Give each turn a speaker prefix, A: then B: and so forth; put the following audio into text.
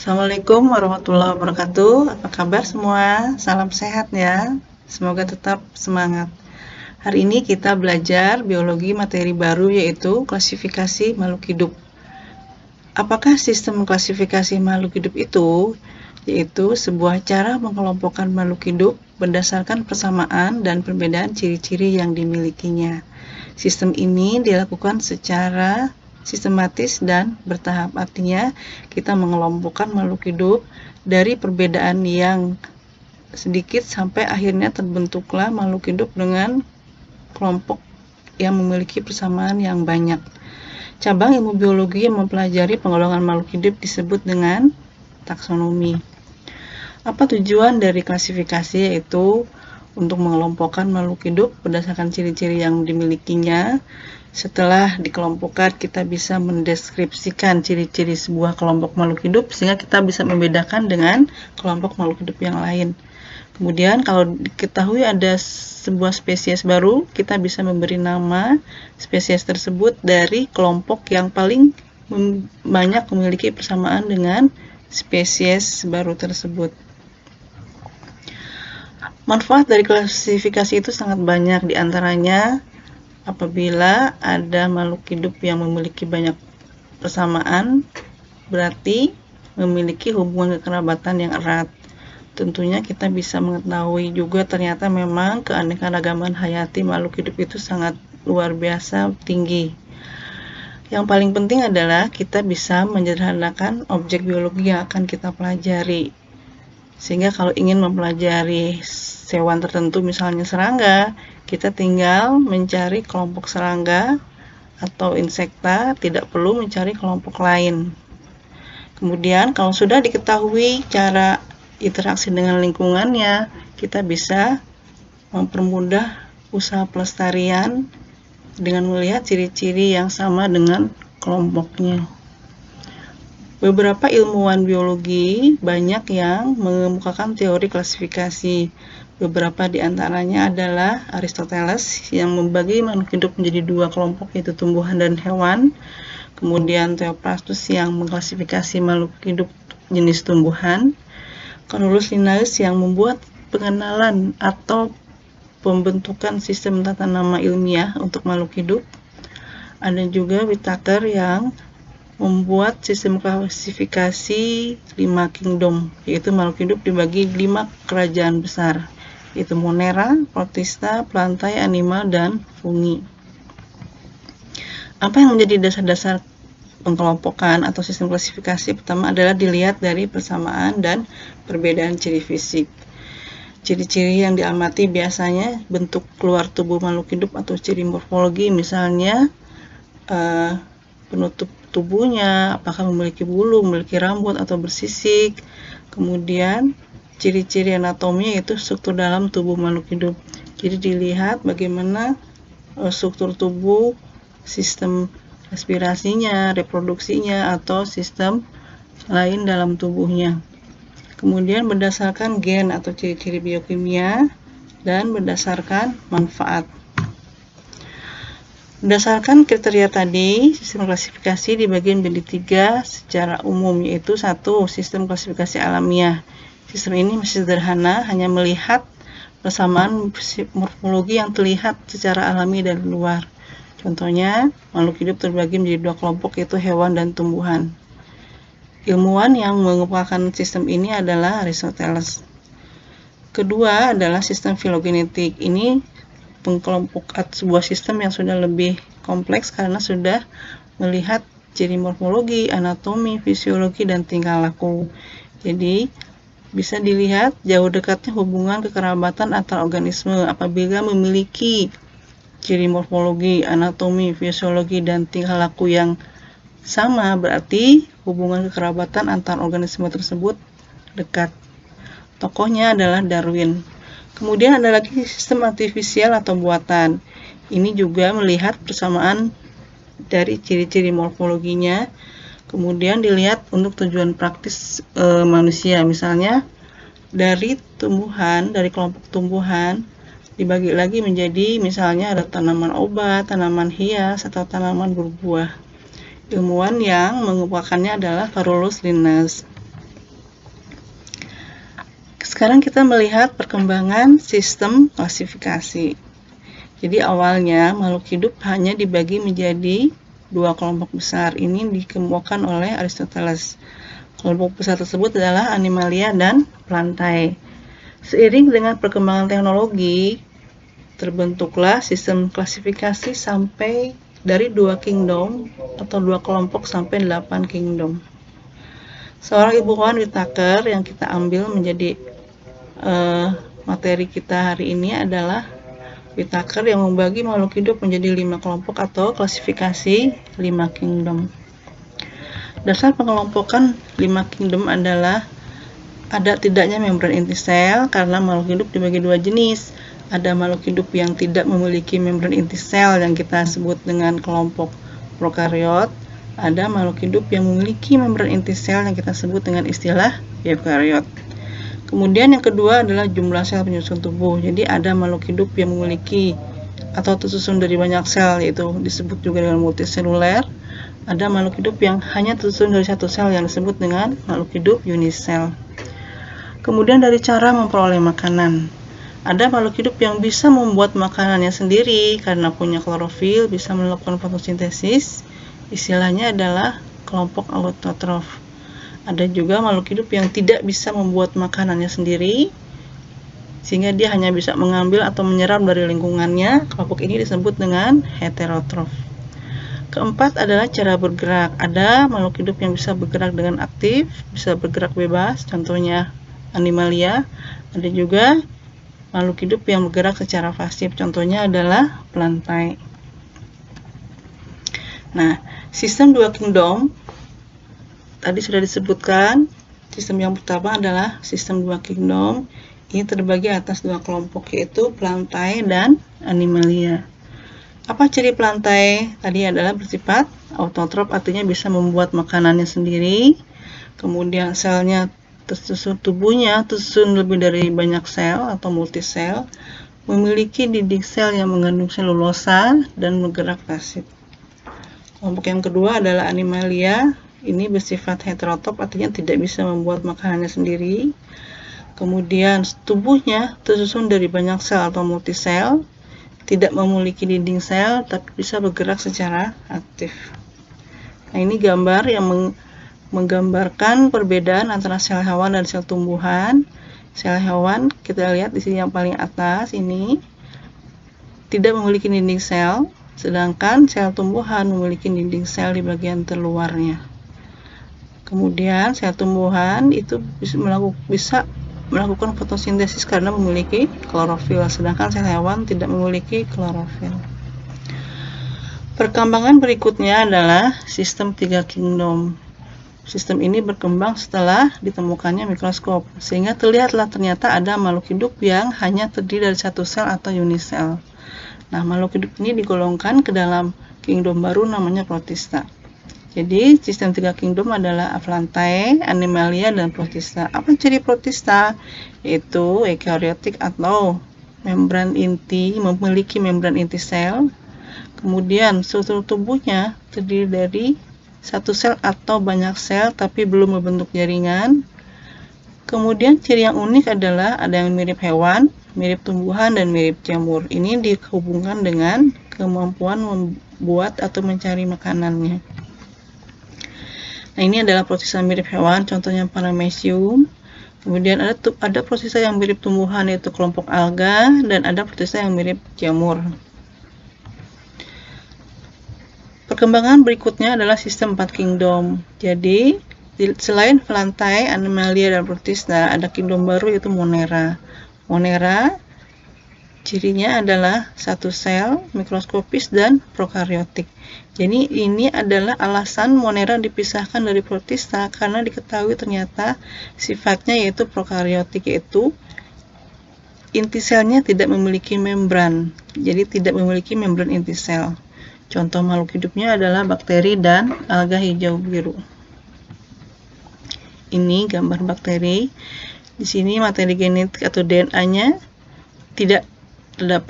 A: Assalamualaikum warahmatullahi wabarakatuh. Apa kabar semua? Salam sehat ya. Semoga tetap semangat. Hari ini kita belajar biologi materi baru yaitu klasifikasi makhluk hidup. Apakah sistem klasifikasi makhluk hidup itu? Yaitu sebuah cara mengelompokkan makhluk hidup berdasarkan persamaan dan perbedaan ciri-ciri yang dimilikinya. Sistem ini dilakukan secara sistematis dan bertahap. Artinya, kita mengelompokkan makhluk hidup dari perbedaan yang sedikit sampai akhirnya terbentuklah makhluk hidup dengan kelompok yang memiliki persamaan yang banyak. Cabang ilmu biologi yang mempelajari penggolongan makhluk hidup disebut dengan taksonomi. Apa tujuan dari klasifikasi? Yaitu untuk mengelompokkan makhluk hidup berdasarkan ciri-ciri yang dimilikinya. Setelah dikelompokkan, kita bisa mendeskripsikan ciri-ciri sebuah kelompok makhluk hidup sehingga kita bisa membedakan dengan kelompok makhluk hidup yang lain. Kemudian kalau diketahui ada sebuah spesies baru, kita bisa memberi nama spesies tersebut dari kelompok yang paling banyak memiliki persamaan dengan spesies baru tersebut. Manfaat dari klasifikasi itu sangat banyak, diantaranya apabila ada makhluk hidup yang memiliki banyak persamaan, berarti memiliki hubungan kekerabatan yang erat. Tentunya kita bisa mengetahui juga ternyata memang keanekaragaman hayati makhluk hidup itu sangat luar biasa tinggi. Yang paling penting adalah kita bisa menyederhanakan objek biologi yang akan kita pelajari. Sehingga kalau ingin mempelajari hewan tertentu, misalnya serangga, kita tinggal mencari kelompok serangga atau insekta, tidak perlu mencari kelompok lain. Kemudian kalau sudah diketahui cara interaksi dengan lingkungannya, kita bisa mempermudah usaha pelestarian dengan melihat ciri-ciri yang sama dengan kelompoknya. Beberapa ilmuwan biologi banyak yang mengemukakan teori klasifikasi. Beberapa di antaranya adalah Aristoteles yang membagi makhluk hidup menjadi dua kelompok, yaitu tumbuhan dan hewan. Kemudian Theophrastus yang mengklasifikasi makhluk hidup jenis tumbuhan. Carolus Linnaeus yang membuat pengenalan atau pembentukan sistem tata nama ilmiah untuk makhluk hidup. Ada juga Whittaker yang membuat sistem klasifikasi 5 kingdom, yaitu makhluk hidup dibagi 5 kerajaan besar, yaitu Monera, Protista, Plantae, Anima, dan Fungi. Apa yang menjadi dasar-dasar pengkelompokan atau sistem klasifikasi? Pertama adalah dilihat dari persamaan dan perbedaan ciri fisik. Ciri-ciri yang diamati biasanya bentuk keluar tubuh makhluk hidup atau ciri morfologi, misalnya penutup tubuhnya, apakah memiliki bulu, memiliki rambut, atau bersisik. Kemudian ciri-ciri anatomi yaitu struktur dalam tubuh makhluk hidup. Jadi dilihat bagaimana struktur tubuh, sistem respirasinya, reproduksinya, atau sistem lain dalam tubuhnya. Kemudian berdasarkan gen atau ciri-ciri biokimia dan berdasarkan manfaat. Berdasarkan kriteria tadi, sistem klasifikasi dibagi menjadi 3 secara umum, yaitu 1. Sistem klasifikasi alamiah. Sistem ini masih sederhana, hanya melihat persamaan morfologi yang terlihat secara alami dari luar. Contohnya, makhluk hidup terbagi menjadi 2 kelompok, yaitu hewan dan tumbuhan. Ilmuwan yang mengemukakan sistem ini adalah Aristoteles. Kedua adalah sistem filogenetik. Ini pengkelompokan sebuah sistem yang sudah lebih kompleks karena sudah melihat ciri morfologi, anatomi, fisiologi, dan tingkah laku. Jadi bisa dilihat jauh dekatnya hubungan kekerabatan antar organisme apabila memiliki ciri morfologi, anatomi, fisiologi, dan tingkah laku yang sama, berarti hubungan kekerabatan antar organisme tersebut dekat. Tokohnya adalah Darwin. Kemudian ada lagi sistem artifisial atau buatan. Ini juga melihat persamaan dari ciri-ciri morfologinya. Kemudian dilihat untuk tujuan praktis manusia. Misalnya dari tumbuhan, dari kelompok tumbuhan dibagi lagi menjadi misalnya ada tanaman obat, tanaman hias, atau tanaman berbuah. Ilmuwan yang mengemukakannya adalah Carolus Linnaeus. Sekarang kita melihat perkembangan sistem klasifikasi. Jadi awalnya makhluk hidup hanya dibagi menjadi dua kelompok besar. Ini dikemukakan oleh Aristoteles. Kelompok besar tersebut adalah Animalia dan Plantae. Seiring dengan perkembangan teknologi, terbentuklah sistem klasifikasi sampai dari 2 kingdom atau 2 kelompok sampai 8 kingdom. Seorang ilmuwan Whittaker yang kita ambil menjadi materi kita hari ini adalah Whittaker yang membagi makhluk hidup menjadi 5 kelompok atau klasifikasi 5 kingdom. Dasar pengelompokan 5 kingdom adalah ada tidaknya membran inti sel karena makhluk hidup dibagi 2 jenis. Ada makhluk hidup yang tidak memiliki membran inti sel yang kita sebut dengan kelompok prokariot. Ada makhluk hidup yang memiliki membran inti sel yang kita sebut dengan istilah eukariot. Kemudian yang kedua adalah jumlah sel penyusun tubuh. Jadi ada makhluk hidup yang memiliki atau tersusun dari banyak sel, yaitu disebut juga dengan multiseluler. Ada makhluk hidup yang hanya tersusun dari satu sel yang disebut dengan makhluk hidup unisel. Kemudian dari cara memperoleh makanan. Ada makhluk hidup yang bisa membuat makanannya sendiri karena punya klorofil, bisa melakukan fotosintesis. Istilahnya adalah kelompok autotrof. Ada juga makhluk hidup yang tidak bisa membuat makanannya sendiri, sehingga dia hanya bisa mengambil atau menyerap dari lingkungannya. Kelompok ini disebut dengan heterotrof. Keempat adalah cara bergerak. Ada makhluk hidup yang bisa bergerak dengan aktif, bisa bergerak bebas, contohnya Animalia. Ada juga makhluk hidup yang bergerak secara pasif, contohnya adalah Plantae. Nah, sistem 2 kingdom tadi sudah disebutkan. Sistem yang pertama adalah sistem 2 kingdom. Ini terbagi atas 2 kelompok, yaitu Plantae dan Animalia. Apa ciri Plantae? Tadi adalah bersifat autotrof, artinya bisa membuat makanannya sendiri. Kemudian selnya tersusun, tubuhnya tersusun lebih dari banyak sel atau multisel, memiliki dinding sel yang mengandung selulosa dan bergerak pasif. Kelompok yang kedua adalah Animalia. Ini bersifat heterotrof, artinya tidak bisa membuat makanannya sendiri. Kemudian tubuhnya tersusun dari banyak sel atau multisel, tidak memiliki dinding sel, tapi bisa bergerak secara aktif. Nah, ini gambar yang menggambarkan perbedaan antara sel hewan dan sel tumbuhan. Sel hewan, kita lihat di sini yang paling atas ini, tidak memiliki dinding sel, sedangkan sel tumbuhan memiliki dinding sel di bagian terluarnya. Kemudian sel tumbuhan itu bisa melakukan fotosintesis karena memiliki klorofil, sedangkan sel hewan tidak memiliki klorofil. Perkembangan berikutnya adalah sistem 3 kingdom. Sistem ini berkembang setelah ditemukannya mikroskop, sehingga terlihatlah ternyata ada makhluk hidup yang hanya terdiri dari satu sel atau unisel. Nah, makhluk hidup ini digolongkan ke dalam kingdom baru namanya Protista. Jadi, sistem 3 kingdom adalah Plantae, Animalia, dan Protista. Apa ciri Protista? Yaitu eukariotik atau membran inti, memiliki membran inti sel. Kemudian, struktur tubuhnya terdiri dari satu sel atau banyak sel, tapi belum membentuk jaringan. Kemudian, ciri yang unik adalah ada yang mirip hewan, mirip tumbuhan, dan mirip jamur. Ini dihubungkan dengan kemampuan membuat atau mencari makanannya. Nah, ini adalah Protista mirip hewan, contohnya Paramecium. Kemudian ada Protista yang mirip tumbuhan, yaitu kelompok alga, dan ada Protista yang mirip jamur. Perkembangan berikutnya adalah sistem 4 kingdom. Jadi, selain Plantae, Animalia, dan Protista, ada kingdom baru yaitu Monera. Monera cirinya adalah satu sel, mikroskopis, dan prokariotik. Jadi ini adalah alasan Monera dipisahkan dari Protista karena diketahui ternyata sifatnya yaitu prokariotik, yaitu inti selnya tidak memiliki membran. Jadi tidak memiliki membran inti sel. Contoh makhluk hidupnya adalah bakteri dan alga hijau biru. Ini gambar bakteri. Di sini materi genetik atau DNA-nya tidak terdapat